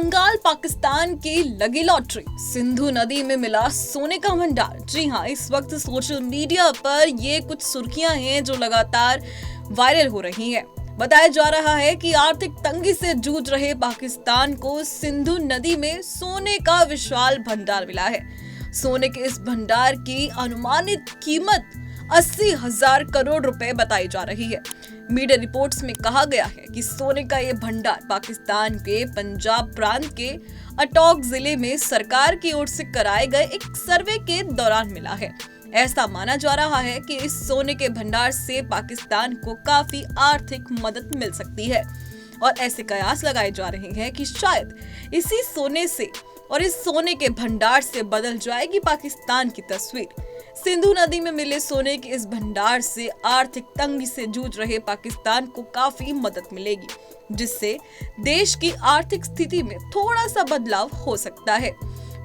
कंगाल पाकिस्तान की लगी लॉटरी, सिंधु नदी में मिला सोने का भंडार। जी हाँ, इस वक्त सोशल मीडिया पर ये कुछ सुर्खियां हैं जो लगातार वायरल हो रही हैं। बताया जा रहा है कि आर्थिक तंगी से जूझ रहे पाकिस्तान को सिंधु नदी में सोने का विशाल भंडार मिला है। सोने के इस भंडार की अनुमानित कीमत 80,000 करोड़ रुपए बताई जा रही है। मीडिया रिपोर्ट्स में कहा गया है कि सोने का ये भंडार पाकिस्तान के पंजाब प्रांत के अटोक जिले में सरकार की ओर से कराए गए एक सर्वे के दौरान मिला है। ऐसा माना जा रहा है कि इस सोने के भंडार से पाकिस्तान को काफी आर्थिक मदद मिल सकती है और ऐसे कयास लगाए जा रहे हैं कि शायद इसी सोने से और इस सोने के भंडार से बदल जाएगी पाकिस्तान की तस्वीर। सिंधु नदी में मिले सोने के इस भंडार से आर्थिक तंगी से जूझ रहे पाकिस्तान को काफी मदद मिलेगी, जिससे देश की आर्थिक स्थिति में थोड़ा सा बदलाव हो सकता है।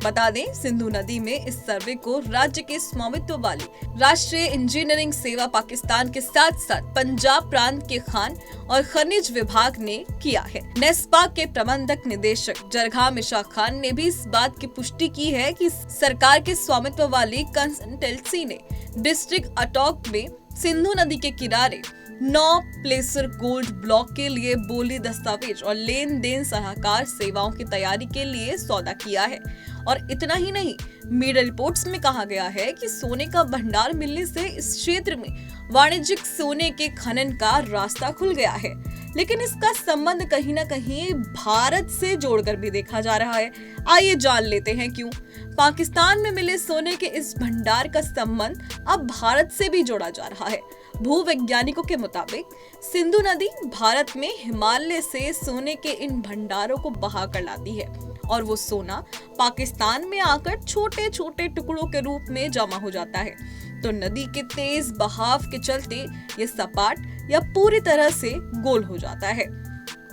बता दें, सिंधु नदी में इस सर्वे को राज्य के स्वामित्व वाली राष्ट्रीय इंजीनियरिंग सेवा पाकिस्तान के साथ साथ पंजाब प्रांत के खान और खनिज विभाग ने किया है। नेस्पा के प्रबंधक निदेशक जरगा मिशा खान ने भी इस बात की पुष्टि की है कि सरकार के स्वामित्व वाली कंसल्टेंसी ने डिस्ट्रिक्ट अटोक में सिंधु नदी के किनारे 9 प्लेसर गोल्ड ब्लॉक के लिए बोली दस्तावेज और लेन देन सलाहकार सेवाओं की तैयारी के लिए सौदा किया है। और इतना ही नहीं, मीडिया रिपोर्ट्स में कहा गया है कि सोने का भंडार मिलने से इस क्षेत्र में वाणिज्यिक सोने के खनन का रास्ता खुल गया है। लेकिन इसका संबंध कहीं ना कहीं भारत से जोड़कर भी देखा जा रहा है। आइए जान लेते हैं क्यों। पाकिस्तान में मिले सोने के इस भंडार का संबंध अब भारत से भी जोड़ा जा रहा है। भूवैज्ञानिकों के मुताबिक सिंधु नदी भारत में हिमालय से सोने के इन भंडारों को बहा कर लाती है और वो सोना पाकिस्तान में आकर छोटे छोटे टुकड़ों के रूप में जमा हो जाता है। तो नदी के तेज बहाव के चलते ये सपाट या पूरी तरह से गोल हो जाता है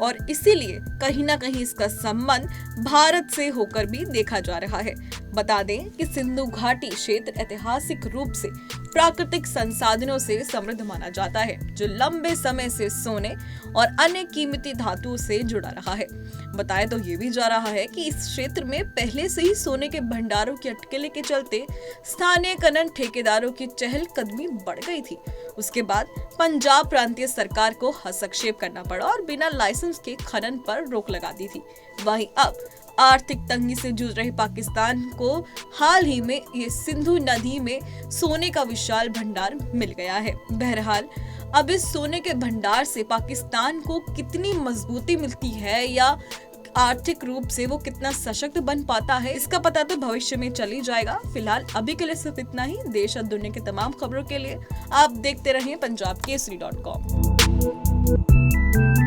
और इसीलिए कहीं ना कहीं इसका संबंध भारत से होकर भी देखा जा रहा है। बता दें कि सिंधु घाटी क्षेत्र ऐतिहासिक रूप से प्राकृतिक संसाधनों से समृद्ध माना जाता है, जो लंबे समय से सोने और अन्य कीमती धातुओं से जुड़ा रहा है। बताया तो ये भी जा रहा है कि इस क्षेत्र में पहले से ही सोने के भंडारों की अटकलें के चलते स्थानीय खनन ठेकेदारों की चहलकदमी बढ़ गई थी। उसके बाद पंजाब प्रांतीय सरकार को हस्तक्षेप करना पड़ा और बिना लाइसेंस के खनन पर रोक लगा दी थी। वहीं अब आर्थिक तंगी से जूझ रहे पाकिस्तान को हाल ही में ये सिंधु नदी में सोने का विशाल भंडार मिल गया है। बहरहाल अब इस सोने के भंडार से पाकिस्तान को कितनी मजबूती मिलती है या आर्थिक रूप से वो कितना सशक्त बन पाता है, इसका पता तो भविष्य में चल ही जाएगा। फिलहाल अभी के लिए सिर्फ इतना ही। देश और दुनिया की तमाम खबरों के लिए आप देखते रहें punjabkesari.com।